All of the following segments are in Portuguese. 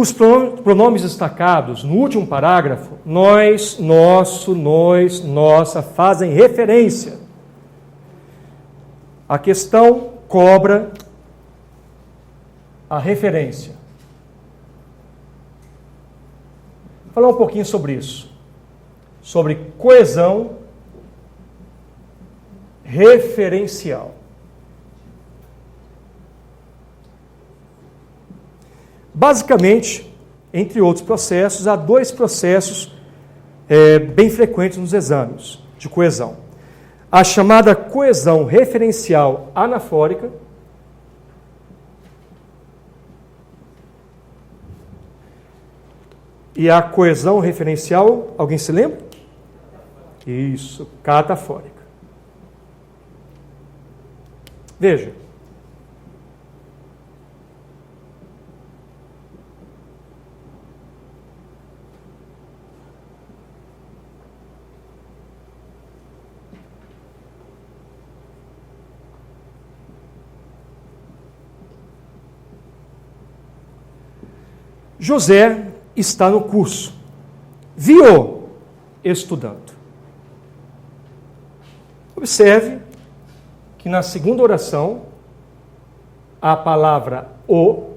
Os pronomes destacados no último parágrafo, nós, nosso, nós, nossa, fazem referência. A questão cobra a referência. Vou falar um pouquinho sobre isso. Sobre coesão referencial. Basicamente, entre outros processos, há dois processos bem frequentes nos exames de coesão. A chamada coesão referencial anafórica e a coesão referencial, alguém se lembra? Isso, catafórica. Veja. José está no curso. Viu estudando. Observe que na segunda oração, a palavra o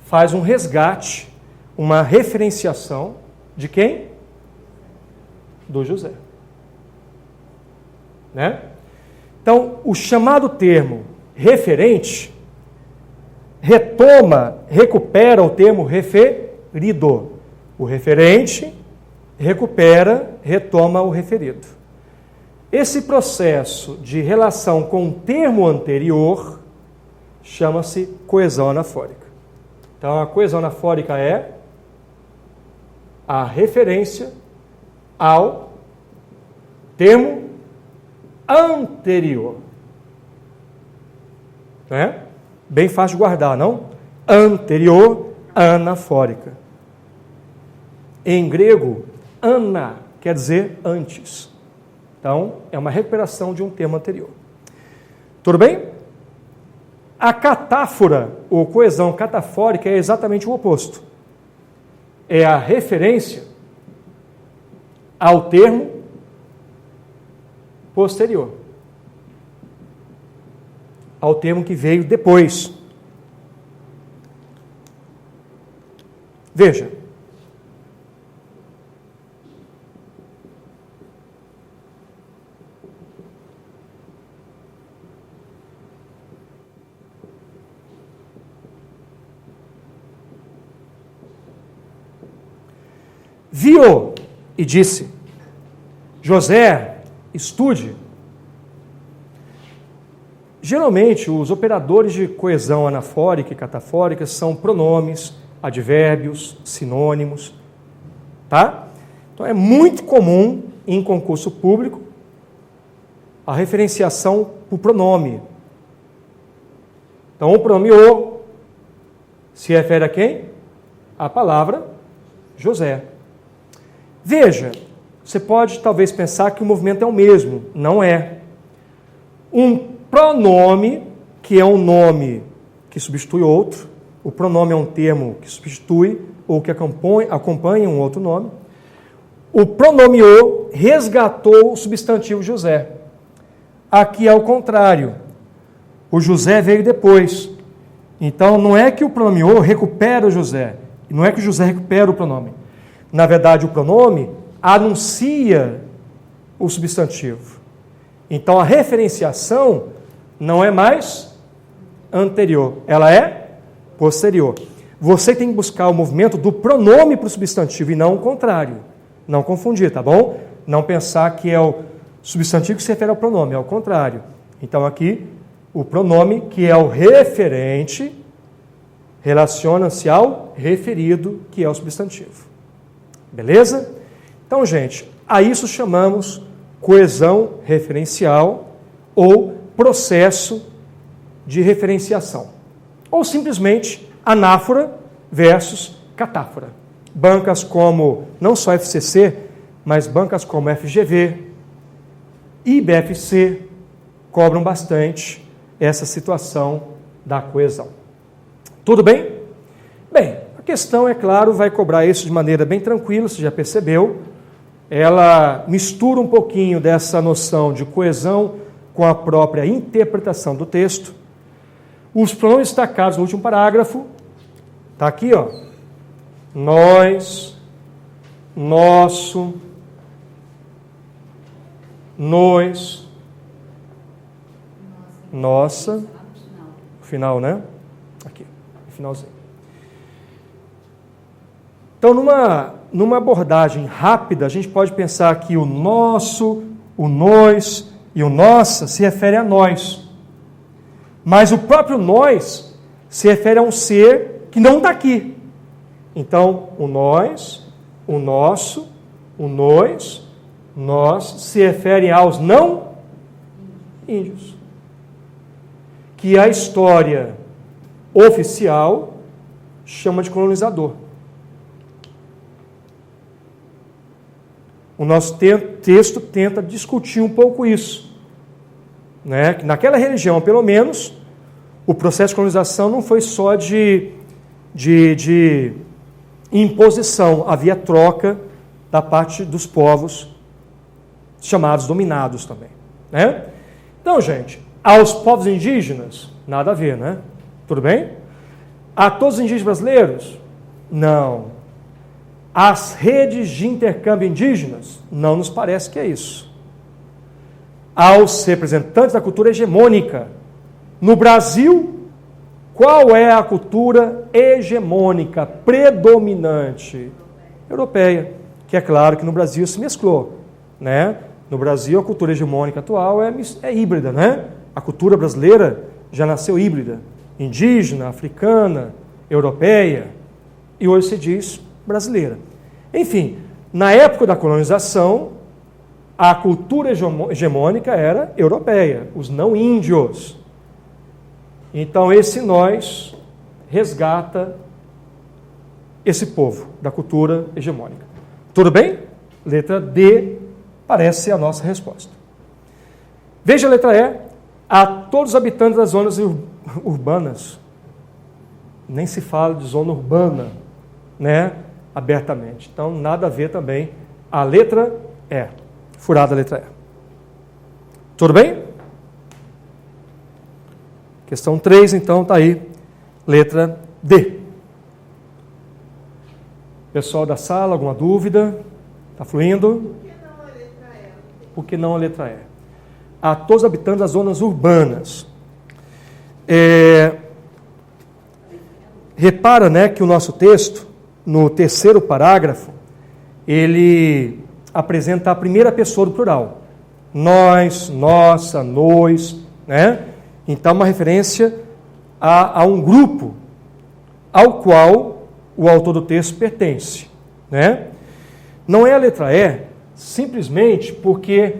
faz um resgate, uma referenciação de quem? Do José. Né? Então, o chamado termo referente recupera o termo referido. O referente retoma o referido. Esse processo de relação com o termo anterior chama-se coesão anafórica. Então, a coesão anafórica é a referência ao termo anterior. Né? Bem fácil de guardar, não? Anterior, anafórica. Em grego, ana quer dizer antes. Então, é uma recuperação de um termo anterior. Tudo bem? A catáfora, ou coesão catafórica, é exatamente o oposto. É a referência ao termo posterior. Ao termo que veio depois. Veja. Viu e disse: José, estude. Geralmente, os operadores de coesão anafórica e catafórica são pronomes, advérbios, sinônimos, tá? Então, é muito comum em concurso público a referenciação por pronome. Então, o pronome o se refere a quem? A palavra José. Veja, você pode talvez pensar que o movimento é o mesmo. Não é. Um pronome, que é um nome que substitui outro, o pronome é um termo que substitui ou que acompanha um outro nome. O pronome o resgatou o substantivo José. Aqui é o contrário. O José veio depois. Então, não é que o pronome o recupera o José. Não é que o José recupera o pronome. Na verdade, o pronome anuncia o substantivo. Então, a referenciação não é mais anterior, ela é posterior. Você tem que buscar o movimento do pronome para o substantivo e não o contrário. Não confundir, tá bom? Não pensar que é o substantivo que se refere ao pronome, é o contrário. Então, aqui, o pronome, que é o referente, relaciona-se ao referido, que é o substantivo. Beleza? Então, gente, a isso chamamos coesão referencial ou processo de referenciação. Ou simplesmente anáfora versus catáfora. Bancas como, não só FCC, mas bancas como FGV e IBFC cobram bastante essa situação da coesão. Tudo bem? Bem, questão, é claro, vai cobrar isso de maneira bem tranquila, você já percebeu. Ela mistura um pouquinho dessa noção de coesão com a própria interpretação do texto. Os pronomes destacados no último parágrafo, está aqui, ó. Nós, nosso, nos, nossa. No final, né? Aqui, no finalzinho. Então, numa abordagem rápida, a gente pode pensar que o nosso, o nós e o nossa se refere a nós. Mas o próprio nós se refere a um ser que não está aqui. Então, o nós, o nosso, o nós se referem aos não índios. Que a história oficial chama de colonizador. O nosso texto tenta discutir um pouco isso. Né? Que naquela região, pelo menos, o processo de colonização não foi só de imposição, havia troca da parte dos povos chamados dominados também. Né? Então, gente, aos povos indígenas, nada a ver, né? Tudo bem? A todos os indígenas brasileiros? Não. As redes de intercâmbio indígenas? Não nos parece que é isso. Aos representantes da cultura hegemônica. No Brasil, qual é a cultura hegemônica, predominante? Europeia. Que é claro que no Brasil se mesclou. Né? No Brasil, a cultura hegemônica atual é híbrida, né? A cultura brasileira já nasceu híbrida. Indígena, africana, europeia. E hoje se diz brasileira. Enfim, na época da colonização, a cultura hegemônica era europeia, os não índios. Então, esse nós resgata esse povo da cultura hegemônica. Tudo bem? Letra D parece ser a nossa resposta. Veja a letra E. A todos os habitantes das zonas urbanas. Nem se fala de zona urbana, né? Abertamente. Então, nada a ver também. A letra E. Furada a letra E. Tudo bem? Questão 3, então, está aí. Letra D. Pessoal da sala, alguma dúvida? Está fluindo? Por que não a letra E? A todos os habitantes das zonas urbanas. Repara, né, que o nosso texto, no terceiro parágrafo, ele apresenta a primeira pessoa do plural. Nós, nossa, nós, né? Então, uma referência a um grupo ao qual o autor do texto pertence, né? Não é a letra E, simplesmente porque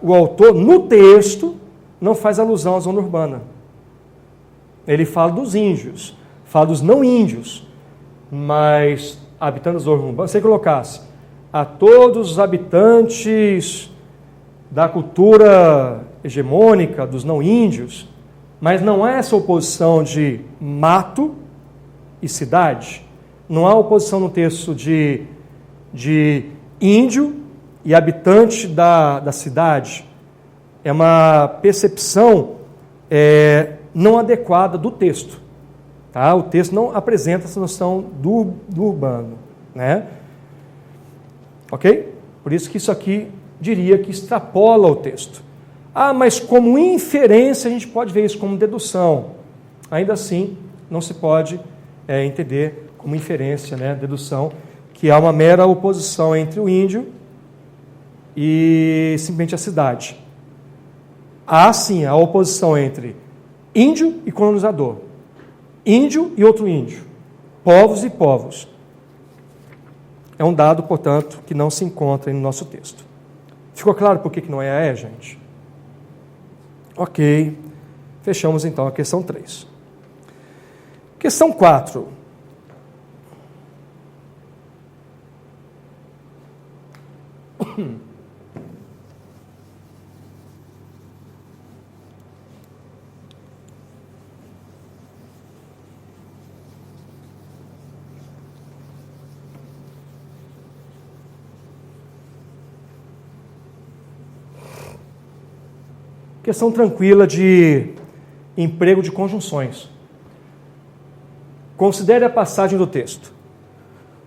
o autor, no texto, não faz alusão à zona urbana. Ele fala dos índios, fala dos não índios, mas habitantes da zona urbana, se ele colocasse a todos os habitantes da cultura hegemônica, dos não índios, mas não há essa oposição de mato e cidade, não há oposição no texto de índio e habitante da cidade. É uma percepção não adequada do texto. Tá? O texto não apresenta essa noção do urbano. Né? Ok? Por isso que isso aqui diria que extrapola o texto. Mas como inferência a gente pode ver isso como dedução. Ainda assim, não se pode entender como inferência, né? Dedução, que há uma mera oposição entre o índio e simplesmente a cidade. Há sim a oposição entre índio e colonizador, índio e outro índio, povos e povos. É um dado, portanto, que não se encontra no nosso texto. Ficou claro por que não é a E, gente? Ok. Fechamos então a questão 3. Questão 4. Questão tranquila de emprego de conjunções. Considere a passagem do texto.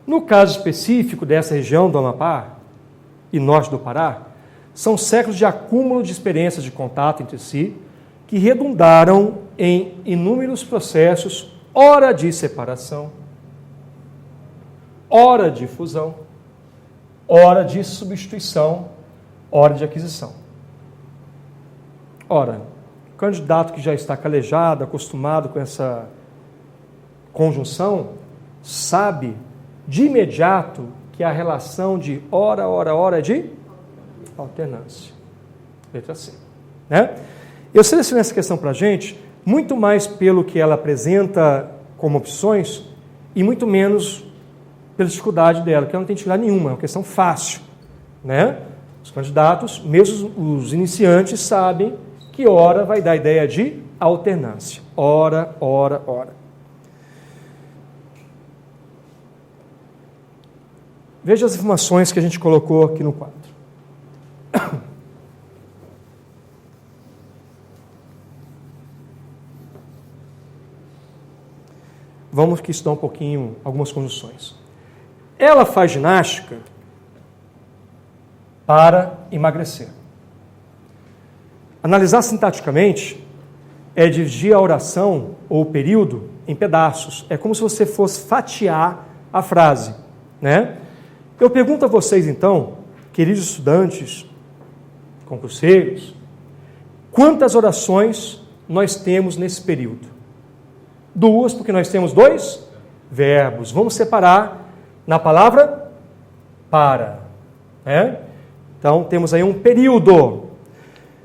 No caso específico dessa região do Amapá e norte do Pará, são séculos de acúmulo de experiências de contato entre si que redundaram em inúmeros processos, ora de separação, ora de fusão, ora de substituição, ora de aquisição. Ora, o candidato que já está calejado, acostumado com essa conjunção, sabe de imediato que a relação de ora, ora, ora é de alternância. Letra C. Né? Eu selecionei essa questão para a gente muito mais pelo que ela apresenta como opções e muito menos pela dificuldade dela, que ela não tem dificuldade nenhuma, é uma questão fácil. Né? Os candidatos, mesmo os iniciantes, sabem que ora vai dar a ideia de alternância. Ora, ora, ora. Veja as informações que a gente colocou aqui no quadro. Vamos aqui estudar um pouquinho algumas conjunções. Ela faz ginástica para emagrecer. Analisar sintaticamente é dividir a oração ou o período em pedaços. É como se você fosse fatiar a frase, né? Eu pergunto a vocês, então, queridos estudantes, concurseiros, quantas orações nós temos nesse período? 2, porque nós temos 2 verbos. Vamos separar na palavra para. Né? Então, temos aí um período.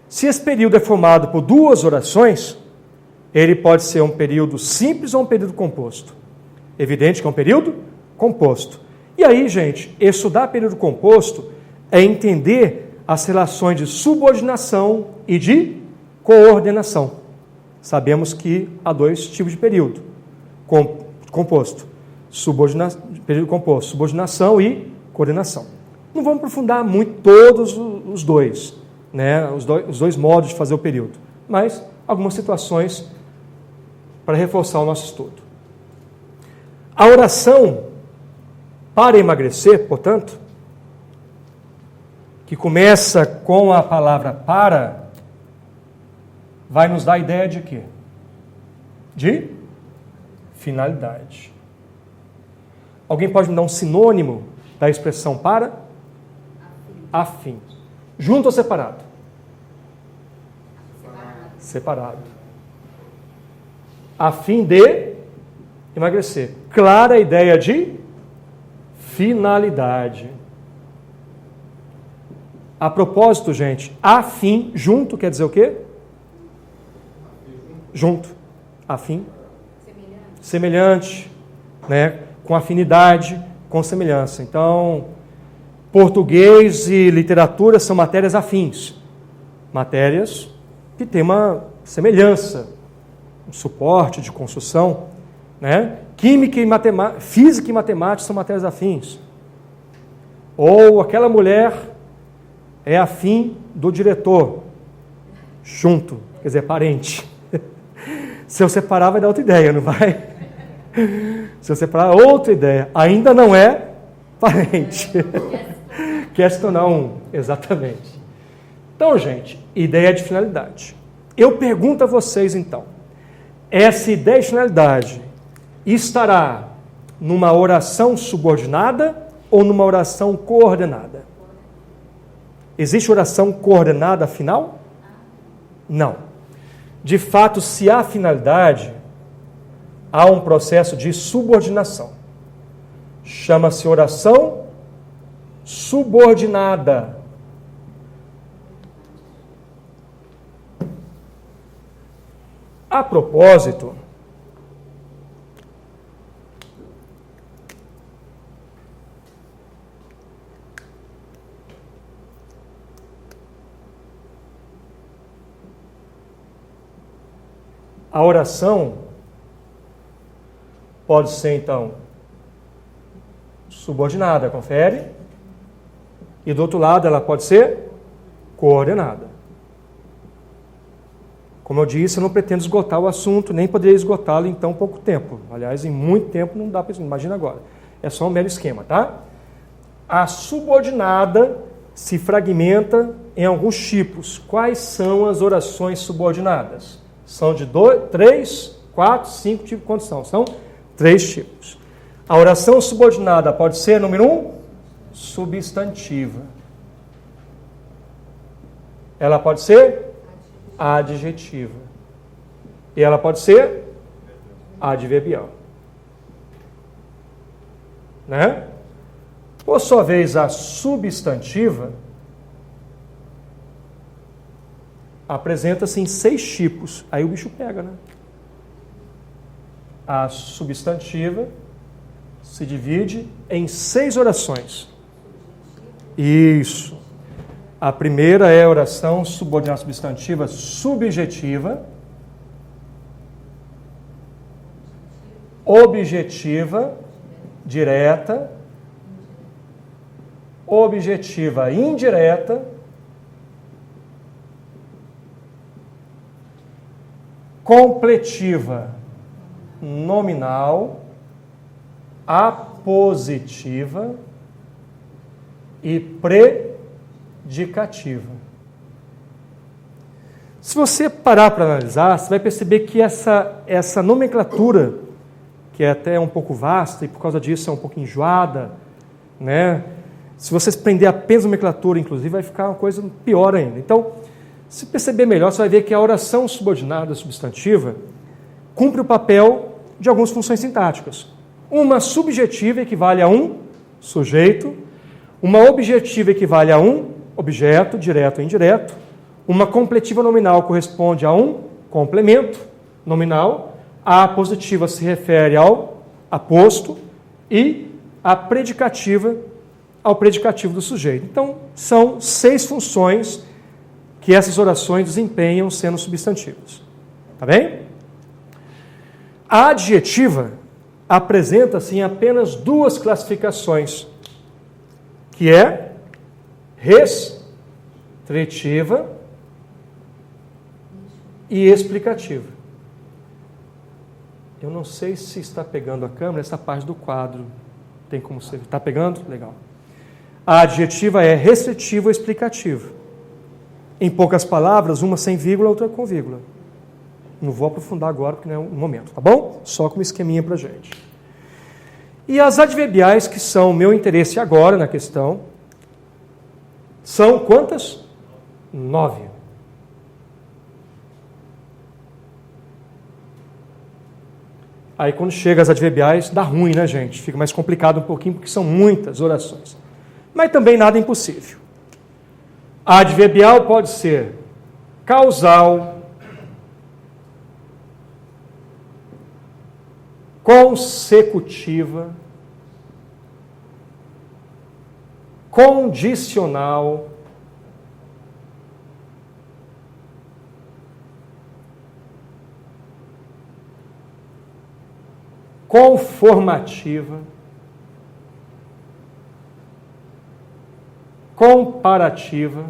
Se esse período é formado por 2 orações, ele pode ser um período simples ou um período composto. Evidente que é um período composto. E aí, gente, estudar período composto é entender as relações de subordinação e de coordenação. Sabemos que há 2 tipos de período composto. Período composto, subordinação e coordenação. Não vamos aprofundar muito todos os dois, né? Os dois modos de fazer o período, mas algumas situações para reforçar o nosso estudo. A oração para emagrecer, portanto, que começa com a palavra para, vai nos dar a ideia de quê? De finalidade. Alguém pode me dar um sinônimo da expressão para? A fim. Junto ou separado? Separado. A fim de emagrecer. Clara ideia de finalidade. A propósito, gente, a fim, junto, quer dizer o quê? Junto. A fim. Semelhante, né? Com afinidade, com semelhança. Então, português e literatura são matérias afins. Matérias que têm uma semelhança, um suporte de construção, né? Química e matemática, física e matemática são matérias afins. Ou aquela mulher é afim do diretor, junto, quer dizer, parente. Se eu separar, vai dar outra ideia, não vai? Se eu separar, outra ideia. Ainda não é parente. Questão não, exatamente. Então, gente, ideia de finalidade. Eu pergunto a vocês, então, essa ideia de finalidade estará numa oração subordinada ou numa oração coordenada? Existe oração coordenada afinal? Não. De fato, se há finalidade, há um processo de subordinação. Chama-se oração subordinada. A propósito, a oração pode ser, então, subordinada, confere? E do outro lado, ela pode ser coordenada. Como eu disse, eu não pretendo esgotar o assunto, nem poderia esgotá-lo em tão pouco tempo. Aliás, em muito tempo não dá para isso, imagina agora. É só um mero esquema, tá? A subordinada se fragmenta em alguns tipos. Quais são as orações subordinadas? São de 3, 4, 5 tipos. Quantos são? São 3 tipos. A oração subordinada pode ser, número 1, substantiva. Ela pode ser adjetiva. E ela pode ser adverbial. Né? Por sua vez, a substantiva apresenta-se em 6 tipos. Aí o bicho pega, né? A substantiva se divide em 6 orações. Isso. A primeira é a oração subordinada substantiva subjetiva, objetiva, direta, objetiva indireta, completiva nominal, apositiva e predicativa. Se você parar para analisar, você vai perceber que essa nomenclatura, que é até um pouco vasta e por causa disso é um pouco enjoada, né? Se você prender apenas a nomenclatura, inclusive, vai ficar uma coisa pior ainda. Então, se perceber melhor, você vai ver que a oração subordinada substantiva cumpre o papel de algumas funções sintáticas. Uma subjetiva equivale a um sujeito, uma objetiva equivale a um objeto, direto ou indireto, uma completiva nominal corresponde a um complemento nominal, a apositiva se refere ao aposto e a predicativa ao predicativo do sujeito. Então, são 6 funções que essas orações desempenham sendo substantivas. Tá bem? A adjetiva apresenta-se em apenas 2 classificações, que é restritiva e explicativa. Eu não sei se está pegando a câmera essa parte do quadro. Tem como você... Está pegando? Legal. A adjetiva é restritiva ou explicativa. Em poucas palavras, uma sem vírgula, outra com vírgula. Não vou aprofundar agora, porque não é o momento, tá bom? Só como esqueminha para a gente. E as adverbiais, que são o meu interesse agora na questão, são quantas? 9. Aí quando chega as adverbiais, dá ruim, né, gente? Fica mais complicado um pouquinho, porque são muitas orações. Mas também nada impossível. A adverbial pode ser causal, consecutiva, condicional, conformativa, comparativa,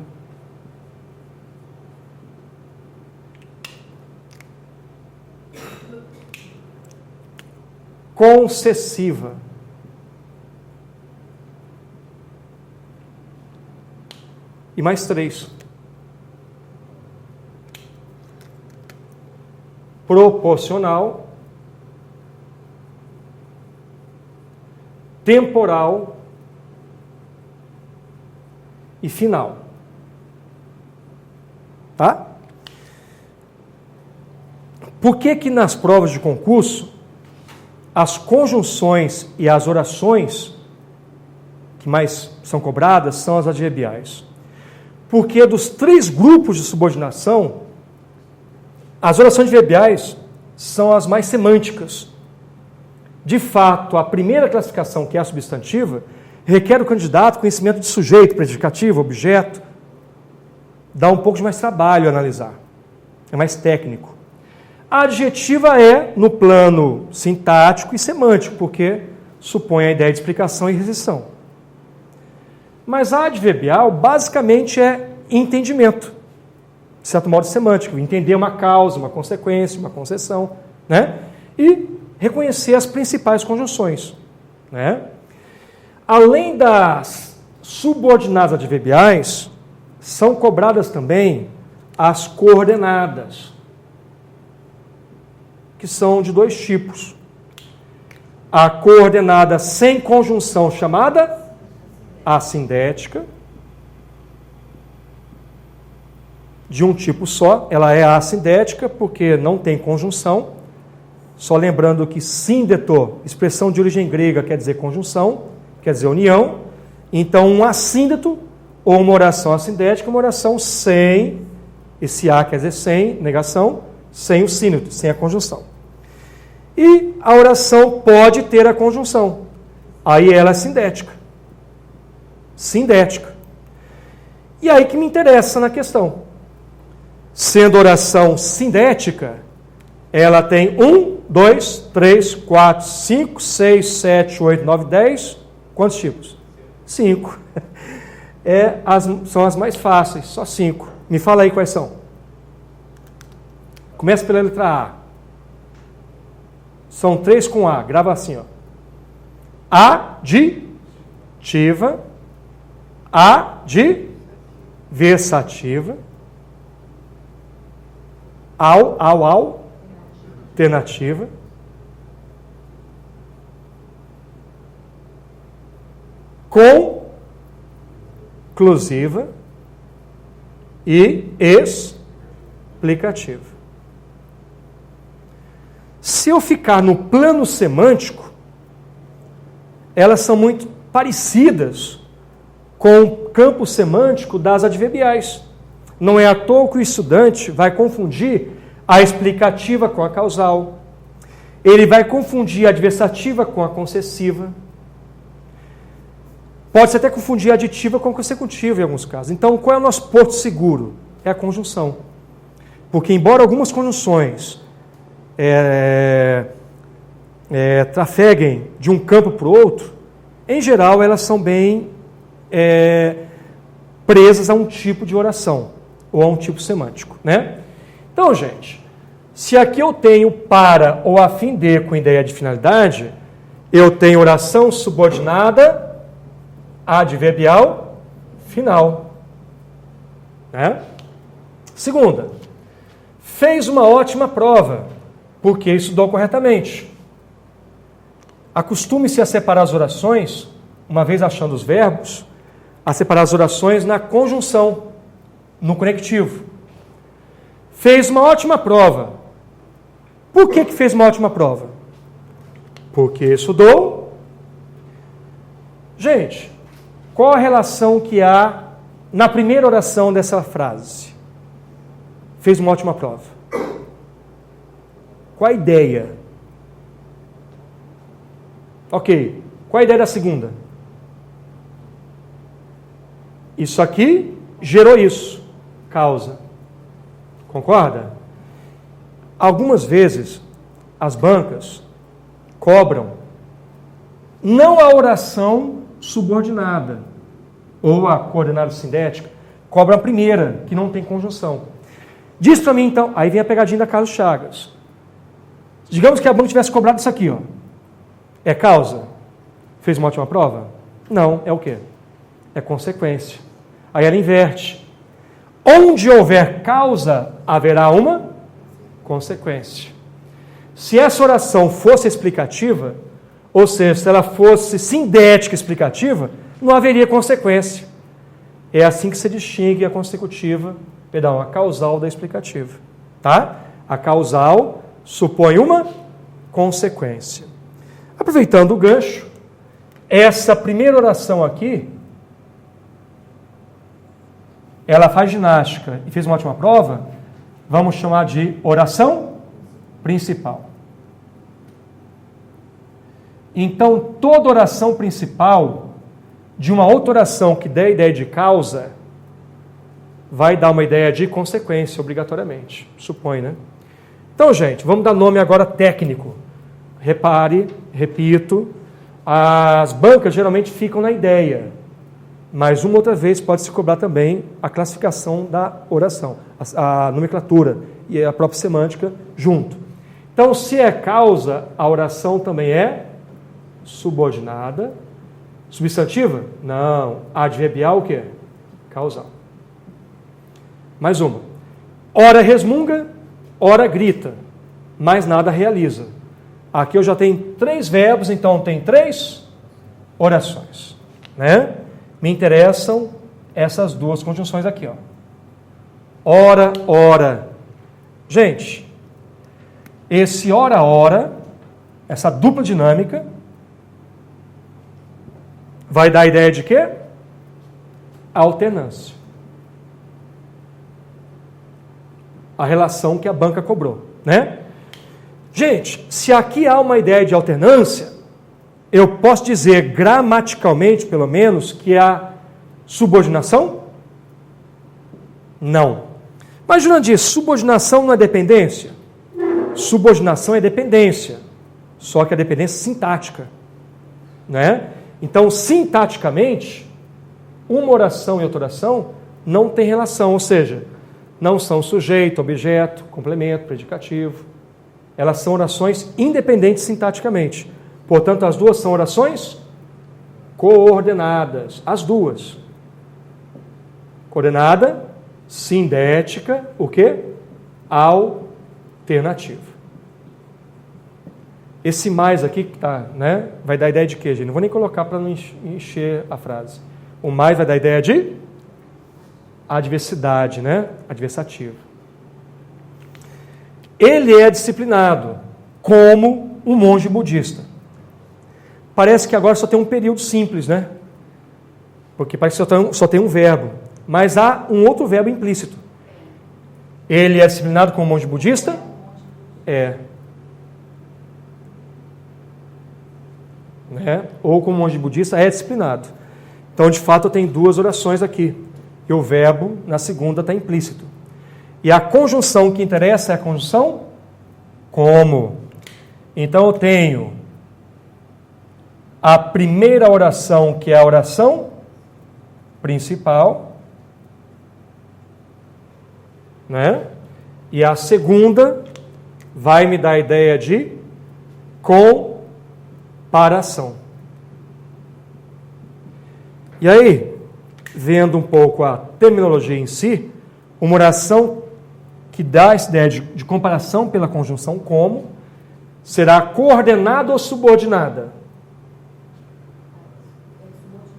concessiva, e mais 3. Proporcional, temporal e final. Tá? Por que nas provas de concurso as conjunções e as orações que mais são cobradas são as adverbiais? Porque dos 3 grupos de subordinação, as orações adverbiais são as mais semânticas. De fato, a primeira classificação, que é a substantiva, requer do candidato conhecimento de sujeito, predicativo, objeto. Dá um pouco de mais trabalho analisar. É mais técnico. A adjetiva é no plano sintático e semântico, porque supõe a ideia de explicação e restrição. Mas a adverbial, basicamente, é entendimento. de certo modo, semântico, entender uma causa, uma consequência, uma concessão, né? E reconhecer as principais conjunções, né? Além das subordinadas adverbiais, são cobradas também as coordenadas, que são de dois tipos. A coordenada sem conjunção, chamada assindética, de um tipo só, ela é assindética porque não tem conjunção. Só lembrando que síndeto, expressão de origem grega, quer dizer conjunção, quer dizer união. Então, um assíndeto, ou uma oração assindética, uma oração sem, esse A quer dizer sem, negação, sem o síndeto, sem a conjunção. E a oração pode ter a conjunção. Aí ela é sindética. Sindética. E aí que me interessa na questão. Sendo oração sindética, ela tem 1, 2, 3, 4, 5, 6, 7, 8, 9, 10. Quantos tipos? 5. São as mais fáceis, só 5. Me fala aí quais são. Começa pela letra A. São 3 com A. Grava assim, ó. Aditiva. Adversativa. Alternativa. Conclusiva e explicativa. Se eu ficar no plano semântico, elas são muito parecidas com o campo semântico das adverbiais. Não é à toa que o estudante vai confundir a explicativa com a causal. Ele vai confundir a adversativa com a concessiva. Pode-se até confundir a aditiva com a consecutiva em alguns casos. Então, qual é o nosso porto seguro? É a conjunção. Porque, embora algumas conjunções trafeguem de um campo para o outro, em geral, elas são bem presas a um tipo de oração, ou a um tipo semântico, né? Então, gente, se aqui eu tenho para ou a fim de com ideia de finalidade, eu tenho oração subordinada adverbial final, né? Segunda, fez uma ótima prova, porque estudou corretamente. Acostume-se a separar as orações, uma vez achando os verbos, a separar as orações na conjunção, no conectivo. Fez uma ótima prova. Por que fez uma ótima prova? Porque estudou. Gente, qual a relação que há na primeira oração dessa frase? Fez uma ótima prova. Qual a ideia? Ok. Qual a ideia da segunda? Isso aqui gerou isso. Causa. Concorda? Algumas vezes, as bancas cobram não a oração subordinada ou a coordenada sindética, cobram a primeira, que não tem conjunção. Diz para mim, então, aí vem a pegadinha da Carlos Chagas. Digamos que a banca tivesse cobrado isso aqui, ó. É causa? Fez uma ótima prova? Não, é o quê? É consequência. Aí ela inverte. Onde houver causa, haverá uma consequência. Se essa oração fosse explicativa, ou seja, se ela fosse sindética explicativa, não haveria consequência. É assim que se distingue a consecutiva, a causal da explicativa. Tá? A causal supõe uma consequência. Aproveitando o gancho, essa primeira oração aqui, ela faz ginástica e fez uma ótima prova, vamos chamar de oração principal. Então, toda oração principal de uma outra oração que dê a ideia de causa, vai dar uma ideia de consequência, obrigatoriamente. Supõe, né? Então, gente, vamos dar nome agora técnico. Repare, repito, as bancas geralmente ficam na ideia. mas uma outra vez pode se cobrar também a classificação da oração, a nomenclatura e a própria semântica junto. Então, se é causa, a oração também é subordinada. Substantiva? Não. Adverbial o quê? Causal. Mais uma. Ora resmunga, ora grita, mas nada realiza. Aqui eu já tenho 3 verbos, então tem 3 orações, né? Me interessam essas 2 conjunções aqui, ó. Ora, ora. Gente, esse ora, ora, essa dupla dinâmica, vai dar a ideia de quê? Alternância. A relação que a banca cobrou, né? Gente, se aqui há uma ideia de alternância, eu posso dizer gramaticalmente, pelo menos, que há subordinação? Não. Mas Jurandir, subordinação não é dependência? Subordinação é dependência, só que a dependência sintática, né? Então, sintaticamente, uma oração e outra oração não tem relação, ou seja, não são sujeito, objeto, complemento, predicativo. Elas são orações independentes sintaticamente. Portanto, as 2 são orações coordenadas. As 2. Coordenada, sindética, o quê? Alternativa. Esse mais aqui que está, né, vai dar a ideia de quê, gente? Não vou nem colocar para não encher a frase. O mais vai dar a ideia de adversidade, né? Adversativo. Ele é disciplinado como um monge budista. Parece que agora só tem um período simples, né? Porque parece que só tem um verbo. Mas há um outro verbo implícito. Ele é disciplinado como um monge budista? É. Né? Ou como monge budista é disciplinado. Então, de fato, eu tenho 2 orações aqui. E o verbo, na segunda, está implícito. E a conjunção que interessa é a conjunção como. Então, eu tenho a primeira oração, que é a oração principal, né? E a segunda vai me dar a ideia de comparação. E aí, vendo um pouco a terminologia em si, uma oração que dá essa ideia de comparação pela conjunção como será coordenada ou subordinada?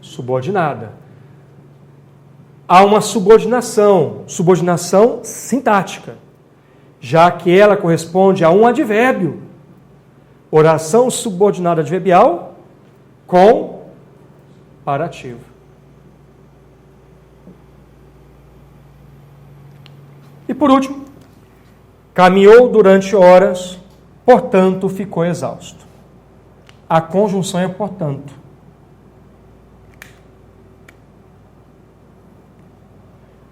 Subordinada. Há uma subordinação sintática, já que ela corresponde a um advérbio. Oração subordinada adverbial comparativo. E por último, caminhou durante horas, portanto ficou exausto. A conjunção é portanto.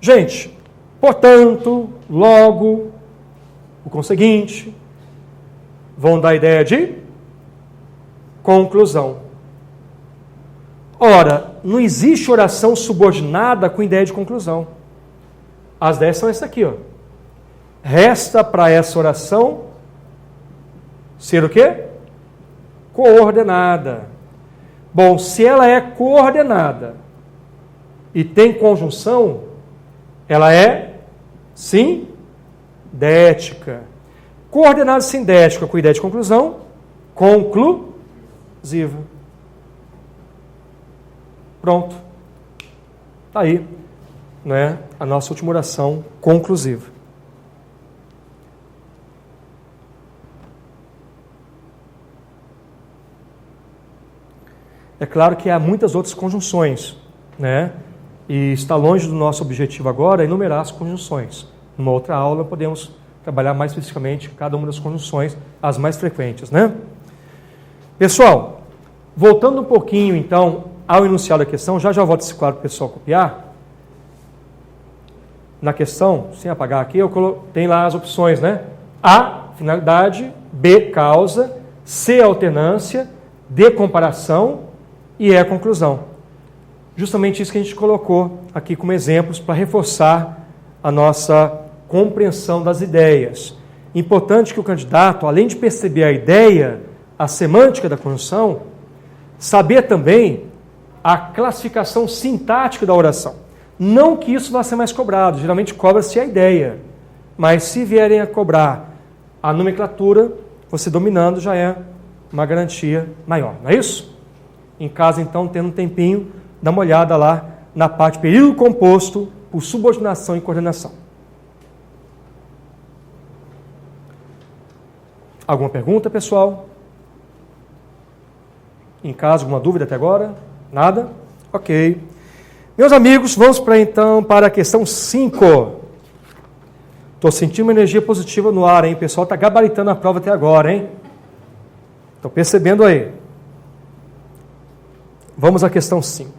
Gente, portanto, logo, o conseguinte, vão dar a ideia de conclusão. Ora, não existe oração subordinada com ideia de conclusão. As 10 são essa aqui, ó. Resta para essa oração ser o quê? Coordenada. Bom, se ela é coordenada e tem conjunção, ela é sindética. Coordenada sindética com ideia de conclusão, conclusiva. Pronto. Está aí, né, a nossa última oração conclusiva. É claro que há muitas outras conjunções, né? E está longe do nosso objetivo agora enumerar as conjunções. Numa outra aula podemos trabalhar mais especificamente cada uma das conjunções, as mais frequentes, né? Pessoal, voltando um pouquinho então ao enunciado da questão, já volto esse quadro para o pessoal copiar. Na questão, sem apagar aqui, tem lá as opções, né? A, finalidade, B, causa, C, alternância, D, comparação e E, conclusão. justamente isso que a gente colocou aqui como exemplos para reforçar a nossa compreensão das ideias. Importante que o candidato, além de perceber a ideia, a semântica da conjunção, saber também a classificação sintática da oração. Não que isso vá ser mais cobrado, geralmente cobra-se a ideia, mas se vierem a cobrar a nomenclatura, você dominando já é uma garantia maior, não é isso? Em casa, então, tendo um tempinho, dá uma olhada lá na parte período composto por subordinação e coordenação. Alguma pergunta, pessoal? Em casa, alguma dúvida até agora? Nada? Ok. Meus amigos, vamos então para a questão 5. Estou sentindo uma energia positiva no ar, hein? O pessoal está gabaritando a prova até agora, hein? Estou percebendo aí. Vamos à questão 5.